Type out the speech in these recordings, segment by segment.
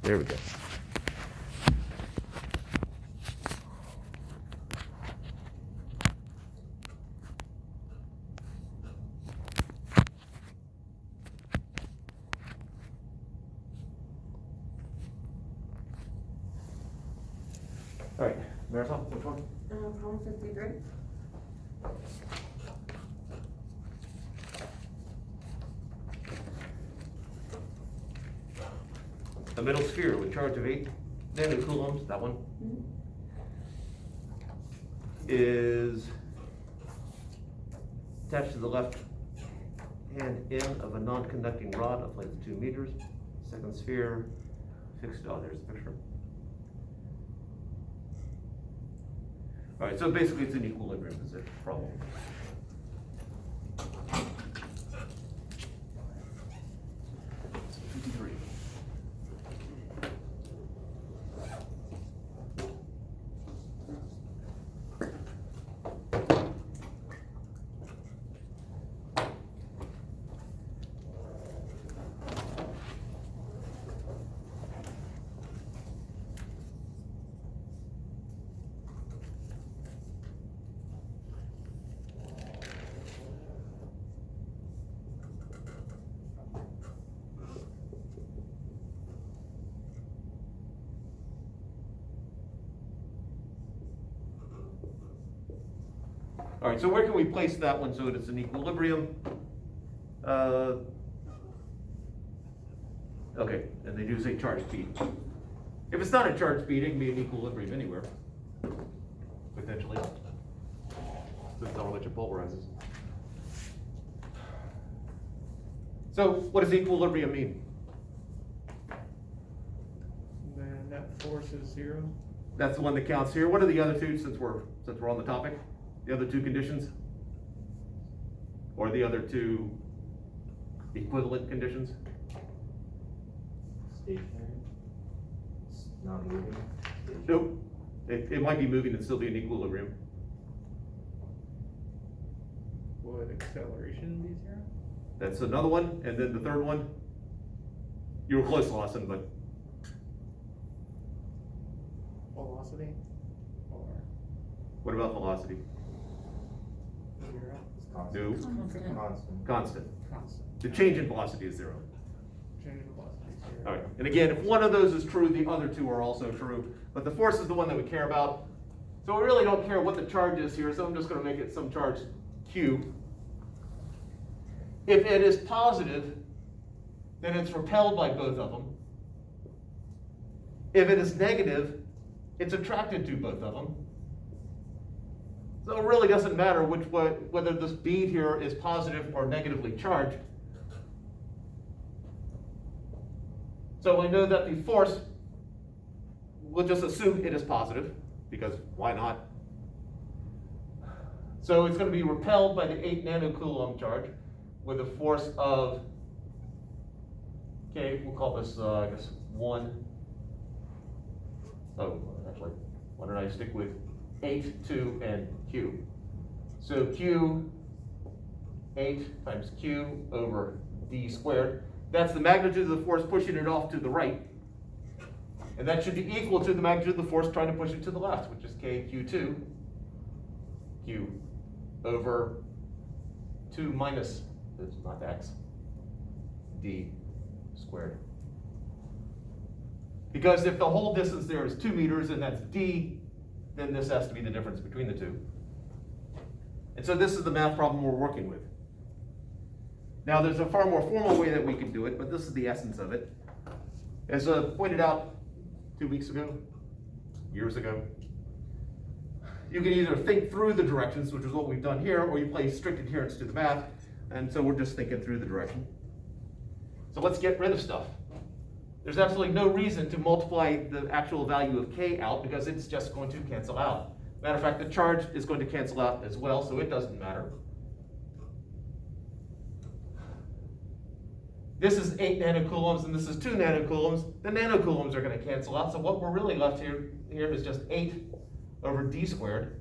There we go. All right, Marisol, which one? Problem 53. A metal sphere with charge of 8 nanocoulombs, that one, is attached to the left hand end of a non-conducting rod of length 2 meters. Second sphere fixed, oh, there's the picture. All right, so basically it's in equilibrium is the problem. All right, so where can we place that one so that it's in equilibrium? Okay, and they do say charge speed. If it's not a charge speed, it can be in equilibrium anywhere, potentially. So it's not how much it pulverizes. So what does equilibrium mean? The net force is 0. That's the one that counts here. What are the other two since we're on the topic? The other two conditions? Or the other two equivalent conditions? Stationary. It's not moving. Nope. It might be moving and still be in equilibrium. Would acceleration be 0? That's another one. And then the third one, you were close, Lawson, but Velocity? Or what about velocity? 0? It's constant. No. Constant. Constant. Constant. Constant. The change in velocity is 0. Change of velocity is 0. All right. And again, if one of those is true, the other two are also true. But the force is the one that we care about. So we really don't care what the charge is here, so I'm just going to make it some charge Q. If it is positive, then it's repelled by both of them. If it is negative, it's attracted to both of them. So it really doesn't matter whether this bead here is positive or negatively charged. So we know that the force, we'll just assume it is positive, because why not? So it's going to be repelled by the 8 nanocoulomb charge with a force of, okay, we'll call this, I guess, 1. Oh, actually, why don't I stick with 8, 2, and Q. So Q, 8 times Q over D squared. That's the magnitude of the force pushing it off to the right. And that should be equal to the magnitude of the force trying to push it to the left, which is KQ2, Q over 2 minus, it's not X, D squared. Because if the whole distance there is 2 meters and that's D, then this has to be the difference between the two. And so this is the math problem we're working with. Now there's a far more formal way that we can do it, but this is the essence of it. As pointed out 2 weeks ago, years ago, you can either think through the directions, which is what we've done here, or you play strict adherence to the math, and so we're just thinking through the direction. So let's get rid of stuff. There's absolutely no reason to multiply the actual value of K out because it's just going to cancel out. Matter of fact, the charge is going to cancel out as well, so it doesn't matter. This is 8 nanocoulombs and this is 2 nanocoulombs. The nanocoulombs are going to cancel out, so what we're really left here is just 8 over D squared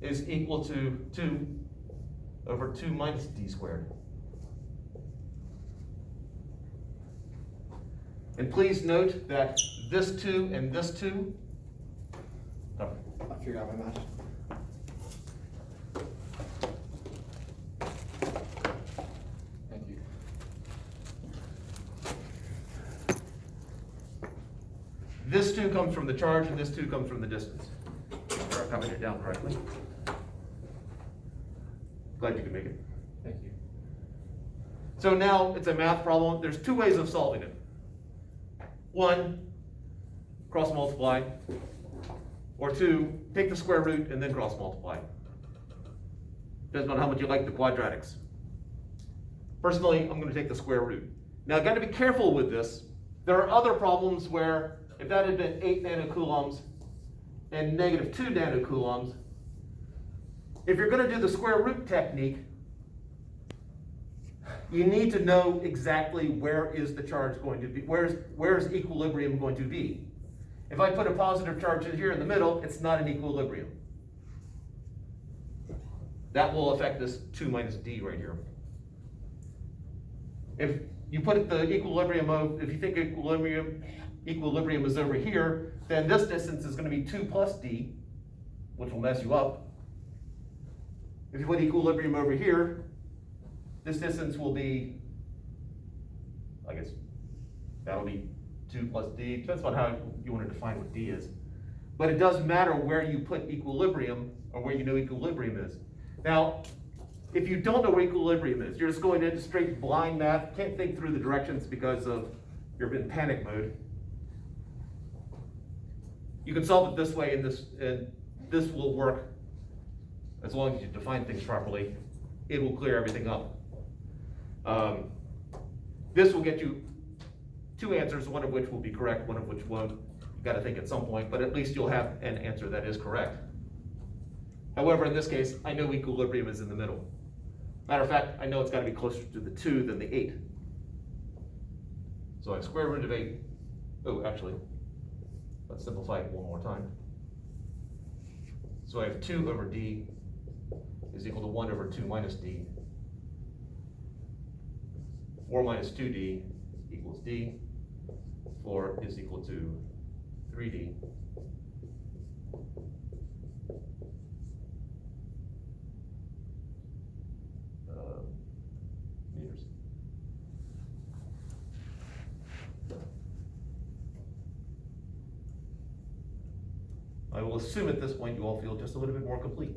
is equal to 2 over 2 minus D squared. And please note that this 2 and this 2, I figured out my math. Thank you. this 2 comes from the charge and this 2 comes from the distance. We're copying it down correctly. Glad you could make it. Thank you. So now it's a math problem. There's 2 ways of solving it. 1, cross multiply, or 2, take the square root and then cross multiply. Depends on how much you like the quadratics. Personally, I'm going to take the square root. Now, I've got to be careful with this. There are other problems where if that had been 8 nanocoulombs and negative 2 nanocoulombs, if you're going to do the square root technique, you need to know exactly where is the charge going to be, where's equilibrium going to be. If I put a positive charge in here in the middle, it's not an equilibrium. That will affect this 2 minus d right here. If you put the equilibrium of, if you think equilibrium is over here, then this distance is going to be 2 plus d, which will mess you up. If you put equilibrium over here, this distance will be, I guess, that'll be 2 plus d. Depends on how you want to define what d is. But it doesn't matter where you put equilibrium or where you know equilibrium is. Now, if you don't know where equilibrium is, you're just going into straight blind math, can't think through the directions because you're in panic mode. You can solve it this way, and this will work as long as you define things properly. It will clear everything up. This will get you 2 answers, one of which will be correct, one of which won't. You've got to think at some point, but at least you'll have an answer that is correct. However, in this case, I know equilibrium is in the middle. Matter of fact, I know it's got to be closer to the 2 than the 8. So I have square root of 8. Oh, actually, let's simplify it one more time. So I have 2 over d is equal to 1 over 2 minus d. 4 minus 2d equals d. 4 is equal to 3d. Meters. I will assume at this point you all feel just a little bit more complete.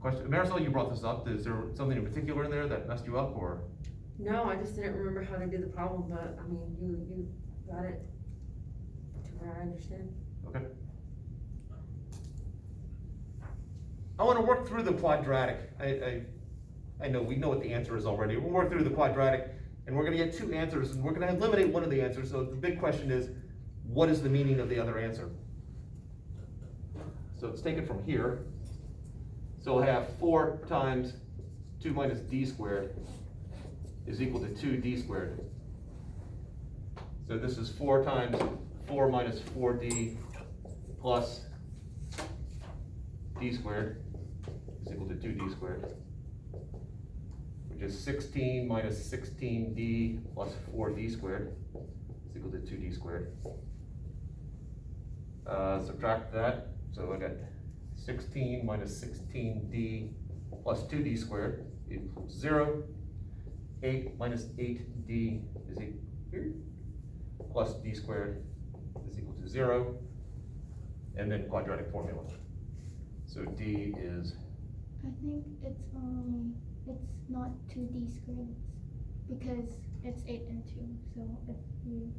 Question, Marisol, you brought this up. Is there something in particular in there that messed you up, or? No, I just didn't remember how to do the problem, but I mean, you got it to where I understand. Okay. I want to work through the quadratic. I know we know what the answer is already. We'll work through the quadratic, and we're going to get 2 answers, and we're going to eliminate one of the answers. So the big question is, what is the meaning of the other answer? So it's taken from here. So we'll have 4 times 2 minus d squared is equal to 2d squared. So this is 4 times 4 minus 4d plus d squared is equal to 2d squared, which is 16 minus 16d plus 4d squared is equal to 2d squared. Subtract that, so I got 16 minus 16d plus 2d squared equals 0. 8 minus 8d is equal here, plus d squared is equal to 0, and then quadratic formula. So d is, I think it's not 2d squared because it's 8 and 2, so if you...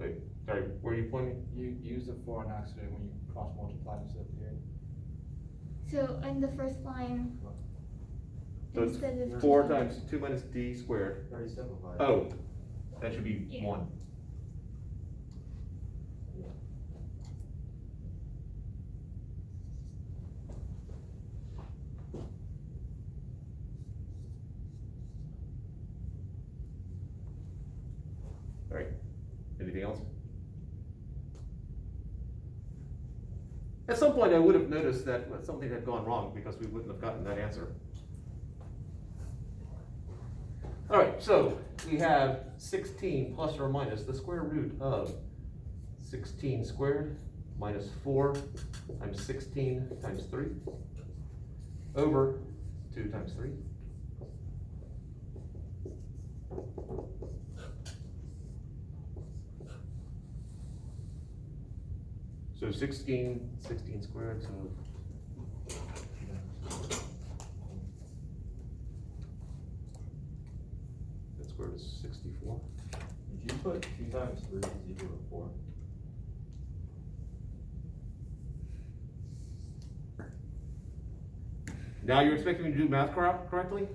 wait, sorry, where are you pointing? You use the 4 on accident when you cross multiply instead of here. So in the first line, So it's instead of 4 2, times 2 minus d squared. Already simplified. Oh, that should be Yeah. 1. All right, anything else? At some point I would have noticed that something had gone wrong because we wouldn't have gotten that answer. All right, so we have 16 plus or minus the square root of 16 squared minus 4 times 16 times 3 over 2 times 3. So 16 squared, so that squared is 64. Did you put 2 times 3 is equal to 4? Now you're expecting me to do math correctly?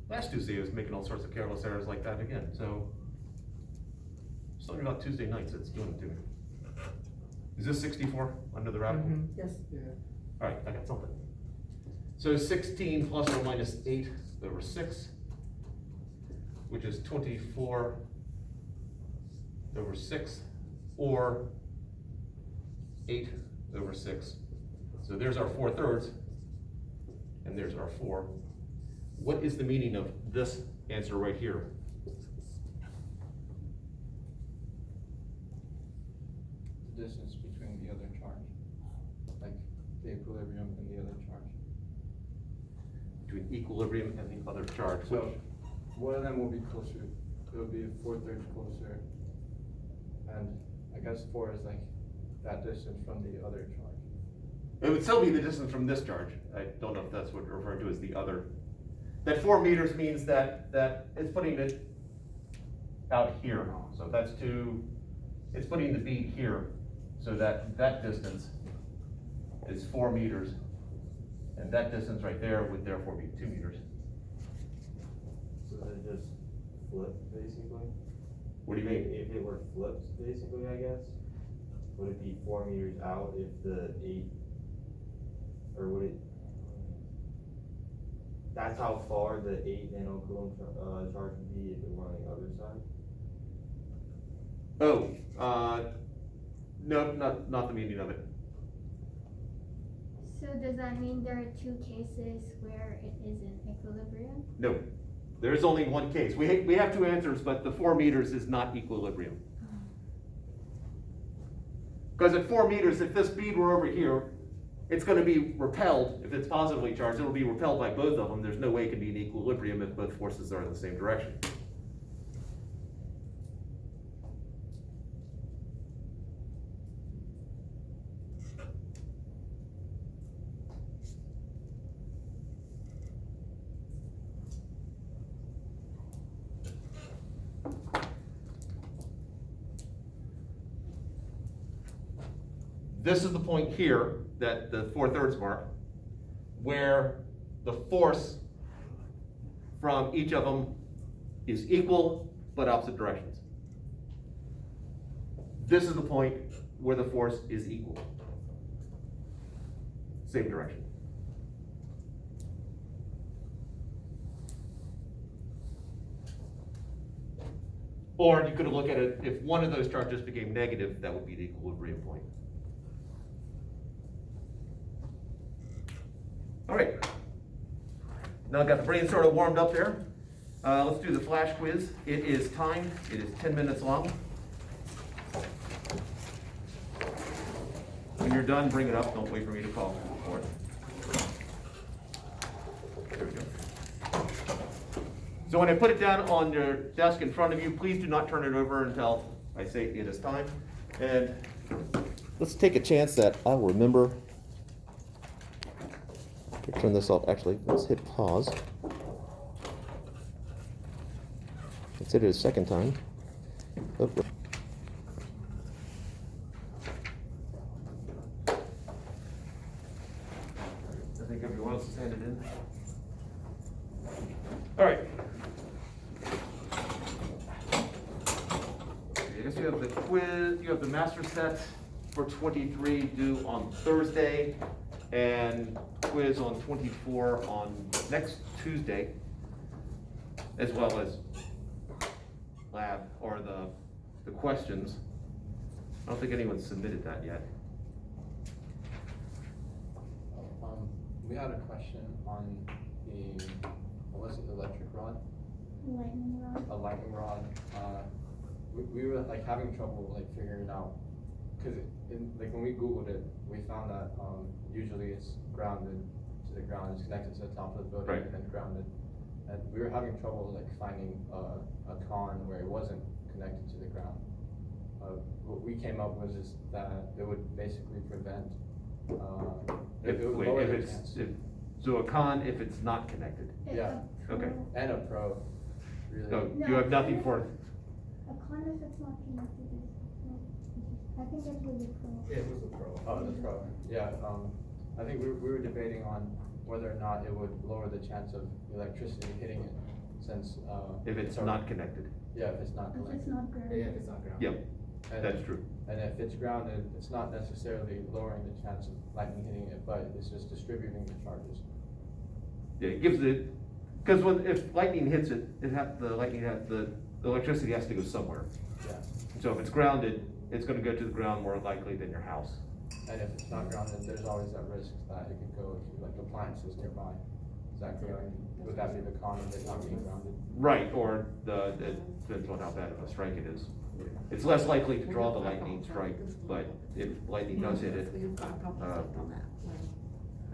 Last Tuesday I was making all sorts of careless errors like that again, so something about Tuesday nights that's doing it to me. Is this 64 under the radical? Mhm. Yes. Yeah. All right, I got something. So 16 plus or minus 8 over 6, which is 24 over 6, or 8 over 6. So there's our 4/3, and there's our 4. What is the meaning of this answer right here? The distance between the other charge, like the equilibrium and the other charge. Between equilibrium and the other charge. So one of them will be closer, it'll be 4/3 closer. And I guess 4 is like that distance from the other charge. It would still be the distance from this charge. I don't know if that's what you're referring to as the other. That 4 meters means that it's putting it out here. So that's it's putting the bead here. So that distance is 4 meters. And that distance right there would therefore be 2 meters. So then it just flips basically? What do you mean? If it were flipped basically, I guess, would it be 4 meters out if the 8, or would it? That's how far the 8 nanocoulomb charge would be if it were on the other side? Oh, no, not the meaning of it. So does that mean there are 2 cases where it is in equilibrium? No, there is only one case. We have 2 answers, but the 4 meters is not equilibrium. Because at 4 meters, if this bead were over here, it's going to be repelled. If it's positively charged, it'll be repelled by both of them. There's no way it can be in equilibrium if both forces are in the same direction. This is the point here that the 4/3 mark, where the force from each of them is equal but opposite directions. This is the point where the force is equal. Same direction. Or you could look at it, if one of those charges became negative, that would be the equilibrium point. All right. Now I've got the brain sort of warmed up there. Let's do the flash quiz. It is timed. It is 10 minutes long. When you're done, bring it up. Don't wait for me to call for it. There we go. So when I put it down on your desk in front of you, please do not turn it over until I say it is time. And let's take a chance that I'll remember. Turn this off. Actually, let's hit pause. Let's hit it a second time. Oh. I think everyone else has handed in. All right. I guess you have the quiz, you have the master set for 23 due on Thursday, and quiz on 24 on next Tuesday, as well as lab, or the questions. I don't think anyone's submitted that yet. we had a question on the, what was it, electric rod? Lightning rod. A lightning rod. We were like having trouble like figuring out, cause like when we Googled it, we found that, usually it's grounded to the ground, it's connected to the top of the building Right. and then grounded. And we were having trouble like finding, a con where it wasn't connected to the ground. What we came up with is that it would basically prevent, If, it would wait, lower if the it's, chance. so a con if it's not connected. Yeah. Okay. And a pro, really. So No, you have nothing con- for, A con if it's not connected is, I think it was a pro. It was a pro. Oh, the pro, yeah, I think we were debating on whether or not it would lower the chance of electricity hitting it, since, if it's our- not connected. Yeah, if it's not If it's connected. not grounded. Yeah, if it's not grounded. Yep, And- that's true. And if it's grounded, it's not necessarily lowering the chance of lightning hitting it, but it's just distributing the charges. Yeah, it gives it, cause when, if lightning hits it, the electricity has to go somewhere. Yeah, So if it's grounded, it's gonna go to the ground more likely than your house. and if it's not grounded, there's always that risk that it could go to like appliances nearby. Is that correct? Would that be the con of it not being grounded? Right, or it depends on how bad of a strike it is. It's less likely to draw the lightning strike, but if lightning does hit it,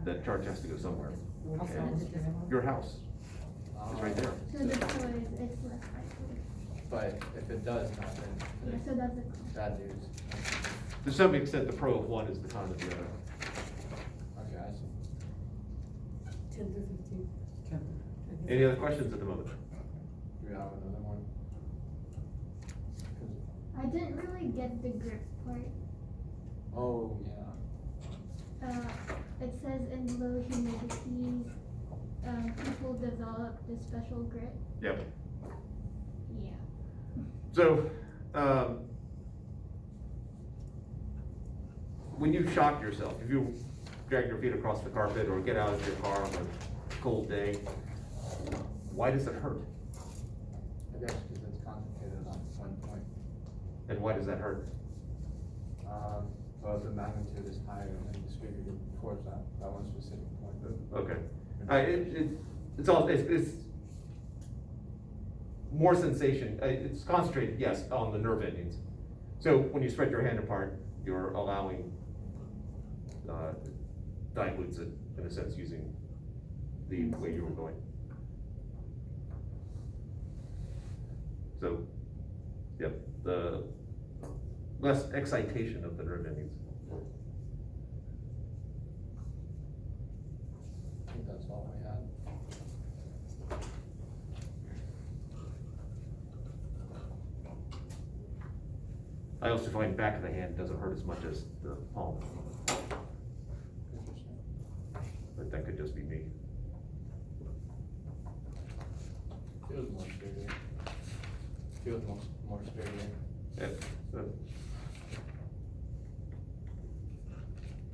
that charge has to go somewhere. And your house is right there. So the pro is it's less likely. But if it does happen, Yeah, then so that's a con. bad news. To some extent, the pro of one is the con of the other. Okay, I see. 10 through 15. Any other questions at the moment? Do we have another one? 'Cause- I didn't really get the grip part. Oh, yeah. It says in low humidities, people develop the special grip. Yep. Yeah. So, when you shock yourself, if you drag your feet across the carpet or get out of your car on a cold day, why does it hurt? I guess because it's concentrated on one point. And why does that hurt? Well, the magnitude is higher and distributed towards that one specific point. Okay. It's more sensation, it's concentrated, yes, on the nerve endings. So when you spread your hand apart, you're allowing, dilutes it, in a sense, using the way you were going. So, yep, the less excitation of the nerve endings. I think that's all we had. I also find back of the hand doesn't hurt as much as the palm, Interesting. but that could just be me. Feels more sturdy. Feels more sturdy. Yeah, so.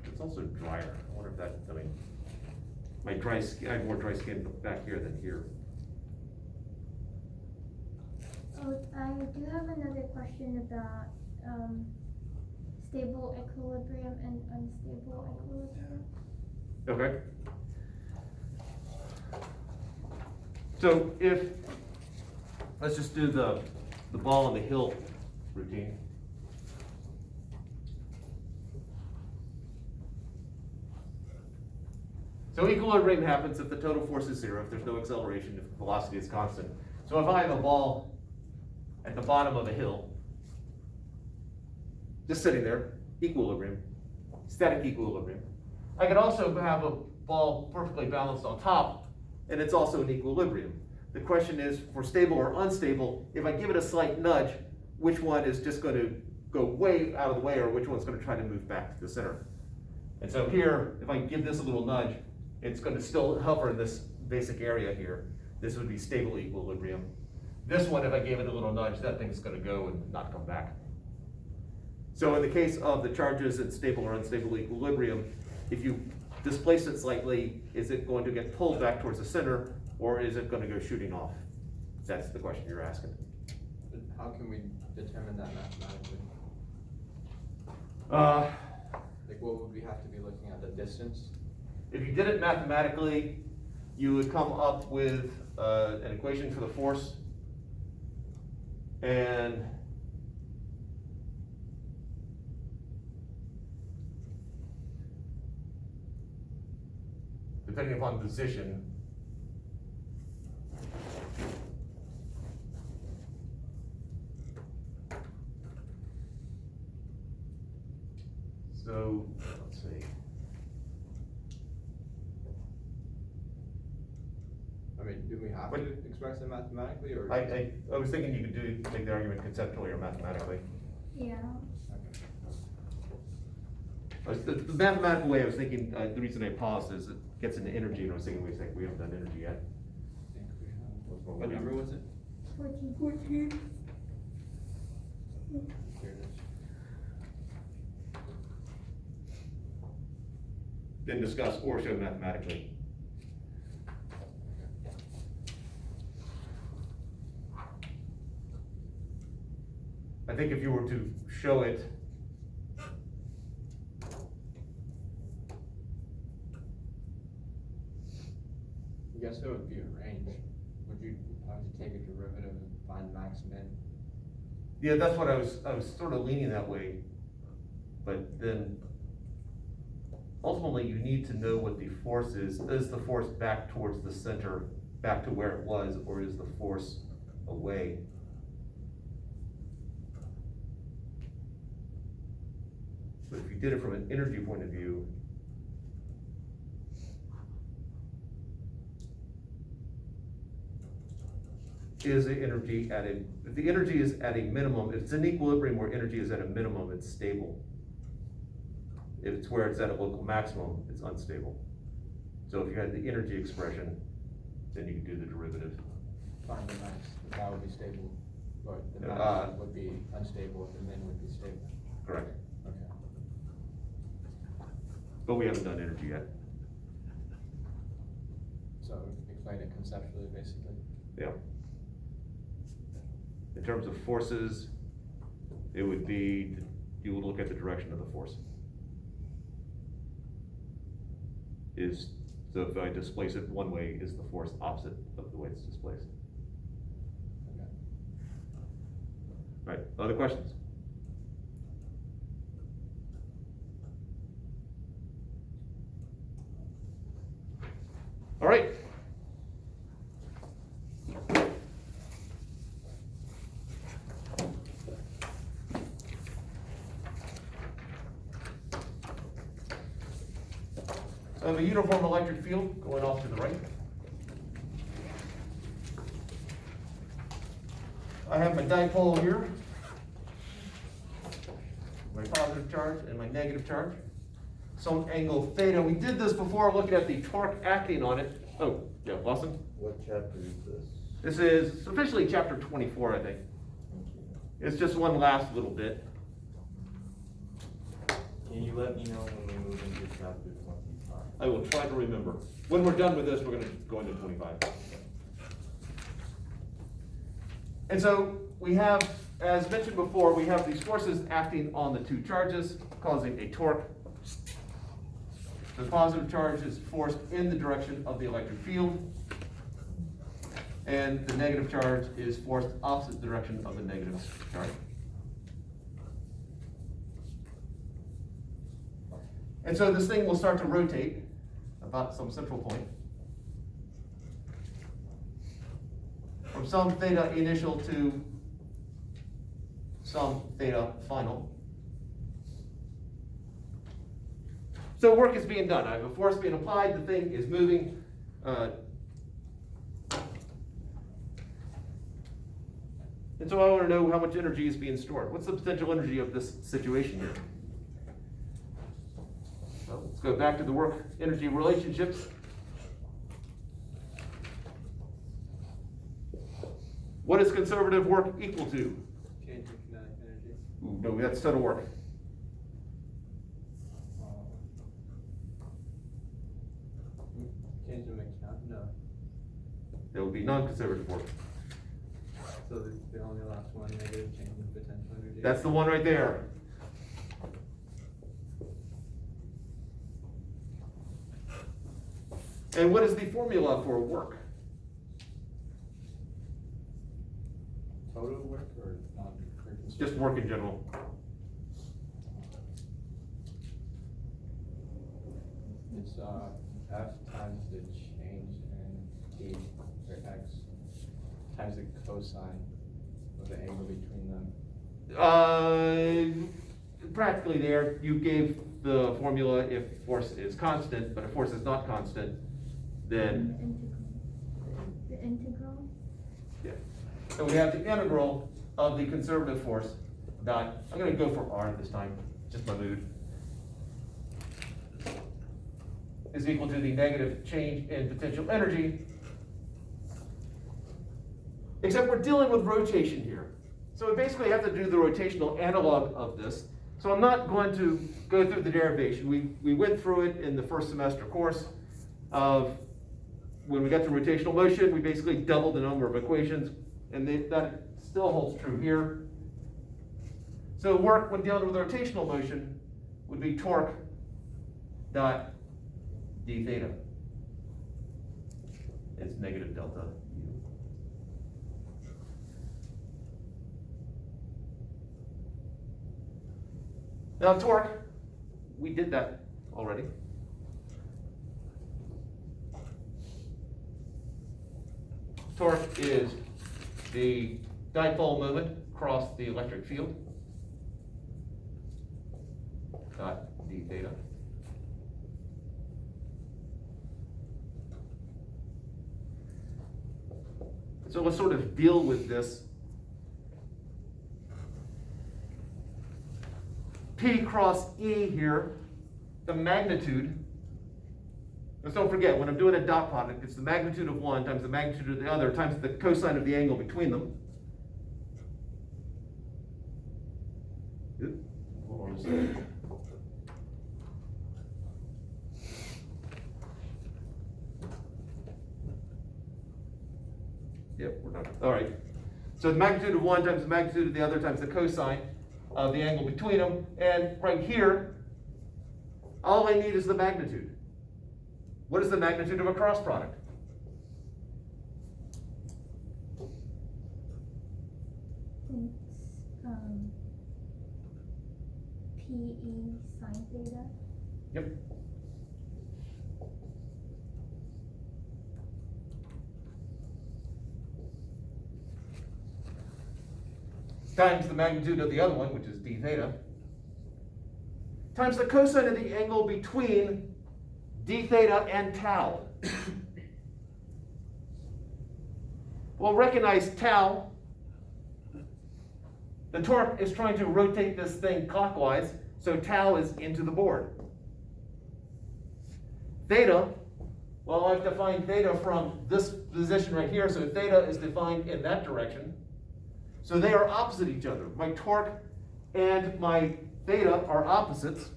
It's also drier, I wonder if that, I mean, my dry skin, I have more dry skin back here than here. Oh, I do have another question about, stable equilibrium and unstable equilibrium. Okay. So if, let's just do the ball on the hill routine. So equilibrium happens if the total force is zero, if there's no acceleration, if the velocity is constant. So if I have a ball at the bottom of a hill, just sitting there, equilibrium, static equilibrium. I could also have a ball perfectly balanced on top, and it's also in equilibrium. The question is, for stable or unstable, if I give it a slight nudge, which one is just going to go way out of the way, or which one's going to try to move back to the center? And so here, if I give this a little nudge, it's going to still hover in this basic area here. This would be stable equilibrium. This one, if I gave it a little nudge, that thing's going to go and not come back. So in the case of the charges in stable or unstable equilibrium, if you displace it slightly, is it going to get pulled back towards the center, or is it going to go shooting off? That's the question you're asking. But how can we determine that mathematically? Like, what would we have to be looking at, the distance? If you did it mathematically, you would come up with an equation for the force. And depending upon position, so, let's see. I mean, do we have What- to express it mathematically, or? I was thinking you could make the argument conceptually or mathematically. Yeah. The mathematical way I was thinking, the reason I paused is it gets into energy, and I was thinking, wait a second, we haven't done energy yet. I think we have. What What number was it? 14. Here it is. Then discuss or show mathematically. I think if you were to show it, I guess it would be a range. Would you have to take a derivative and find max min? yeah, that's what I was sort of leaning that way. But then ultimately you need to know what the force is. Is the force back towards the center, back to where it was, or is the force away? But if you did it from an energy point of view, is the energy at a, if the energy is at a minimum, if it's in equilibrium where energy is at a minimum, it's stable. If it's where it's at a local maximum, it's unstable. So if you had the energy expression, then you could do the derivative. Find the max, that would be stable, but the Uh, max would be unstable, and the min would be stable. Correct. Okay. But we haven't done energy yet. So explain it conceptually, basically. Yeah. In terms of forces, it would be, you would look at the direction of the force. So if I displace it one way, is the force opposite of the way it's displaced? Okay. Right, other questions? All right. So I have a uniform electric field going off to the right. I have my dipole here, my positive charge and my negative charge. Some angle theta. We did this before looking at the torque acting on it. Oh, yeah, Lawson? What chapter is this? This is officially chapter 24, I think. Thank you. It's just one last little bit. Can you let me know when we move into chapter 25? I will try to remember. When we're done with this, we're gonna go into 25. And so we have, as mentioned before, we have these forces acting on the two charges, causing a torque. The positive charge is forced in the direction of the electric field, and the negative charge is forced opposite the direction of the negative charge. And so this thing will start to rotate about some central point. From some theta initial to some theta final. So work is being done. I have a force being applied, the thing is moving. And so I want to know how much energy is being stored. What's the potential energy of this situation here? Well, let's go back to the work energy relationships. What is conservative work equal to? Change in kinetic energy. Ooh, no, that's total work. Change in mix count, no. That would be non-conservative work. So the only last one, negative change in potential energy. That's the one right there. And what is the formula for work? Total work or not? Just work in general. It's, F times the change in D, or X, times the cosine of the angle between them. Practically there, you gave the formula if force is constant, but if force is not constant, then, The integral. yeah. So we have the integral of the conservative force dot, I'm gonna go for R this time, just my mood, is equal to the negative change in potential energy. Except we're dealing with rotation here. So we basically have to do the rotational analog of this. So I'm not going to go through the derivation. We went through it in the first semester course of when we got to rotational motion, we basically doubled the number of equations, and that still holds true here. So work when dealing with rotational motion would be torque dot d theta. It's negative delta u. Now torque, we did that already. Torque is the dipole moment across the electric field. Dot d theta. So let's sort of deal with this. P cross E here, the magnitude. Let's don't forget, when I'm doing a dot product, it's the magnitude of one times the magnitude of the other times the cosine of the angle between them. Oop, hold on a second. Yep, we're done. All right. So the magnitude of one times the magnitude of the other times the cosine of the angle between them. And right here, all I need is the magnitude. What is the magnitude of a cross product? It's PE sine theta. Yep. Times the magnitude of the other one, which is d theta, times the cosine of the angle between d theta and tau. Well, recognize tau. The torque is trying to rotate this thing clockwise, so tau is into the board. Theta, well, I've defined theta from this position right here, so theta is defined in that direction. So they are opposite each other. My torque and my theta are opposites.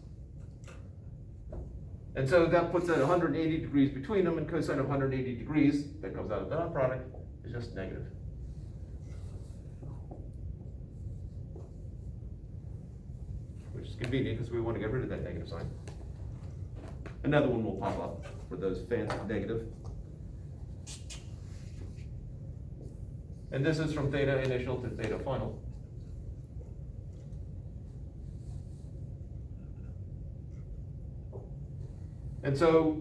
And so that puts at 180 degrees between them, and cosine of 180 degrees, that comes out of the dot product, is just negative. Which is convenient because we want to get rid of that negative sign. Another one will pop up for those fans of negative. And this is from theta initial to theta final. And so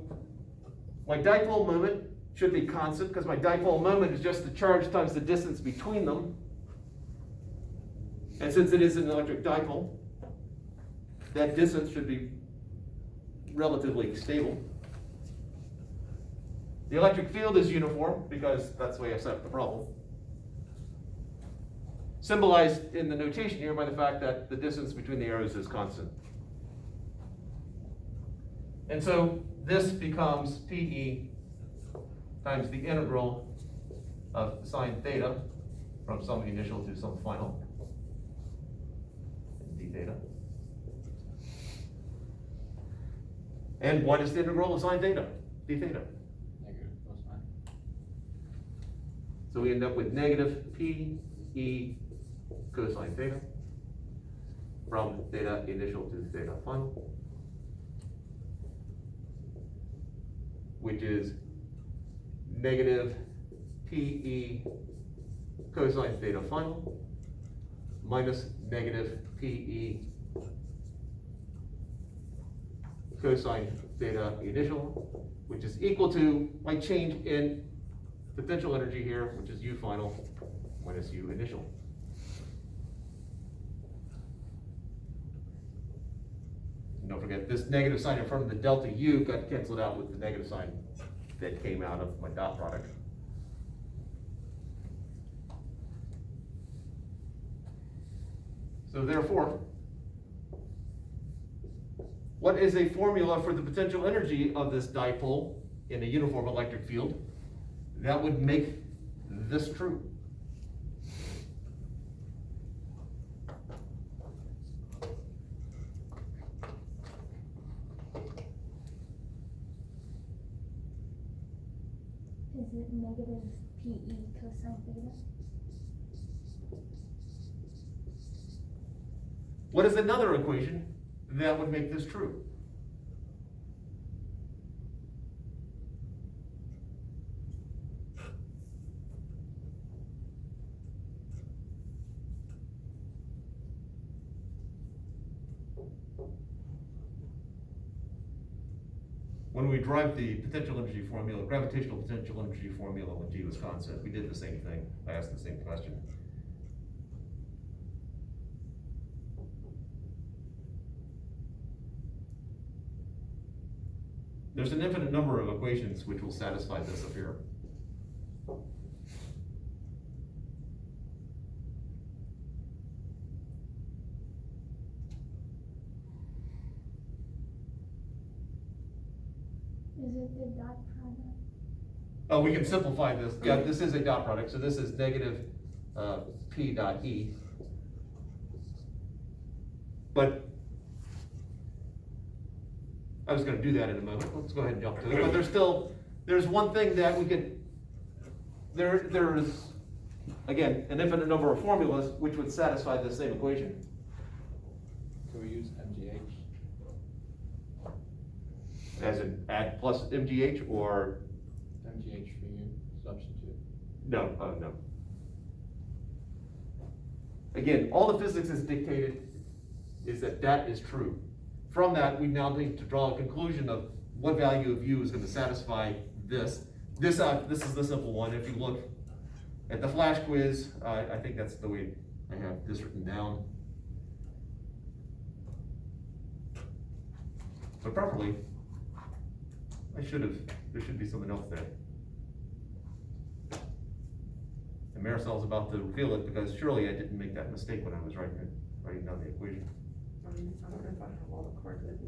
my dipole moment should be constant because my dipole moment is just the charge times the distance between them. And since it is an electric dipole, that distance should be relatively stable. The electric field is uniform because that's the way I set up the problem. Symbolized in the notation here by the fact that the distance between the arrows is constant. And so this becomes PE times the integral of sine theta from some initial to some final, d theta. And what is the integral of sine theta? D theta. Negative cosine. So we end up with negative PE cosine theta from theta initial to theta final, which is negative PE cosine theta final minus negative PE cosine theta initial, which is equal to my change in potential energy here, which is U final minus U initial. And don't forget, this negative sign in front of the delta U got canceled out with the negative sign that came out of my dot product. So therefore, what is a formula for the potential energy of this dipole in a uniform electric field that would make this true? Is it negative PE cosine theta? What is another equation that would make this true? When we drive the potential energy formula, gravitational potential energy formula when G was constant, we did the same thing. I asked the same question. There's an infinite number of equations which will satisfy this up here. Is it the dot product? Oh, we can simplify this. Yeah, this is a dot product, so this is negative P dot E. But I was gonna do that in a moment. Let's go ahead and jump to it. But there's one thing that we could, there's, again, an infinite number of formulas which would satisfy the same equation. Can we use MGH? As in add plus MGH or, MGH for you, substitute. no, no. Again, all the physics is dictated is that that is true. From that, we now need to draw a conclusion of what value of U is gonna satisfy this. This is the simple one. If you look at the flash quiz, I think that's the way I have this written down. But properly, there should be something else there. And Marisol's about to reveal it because surely I didn't make that mistake when I was writing down the equation. I'm gonna find out all the coordinates.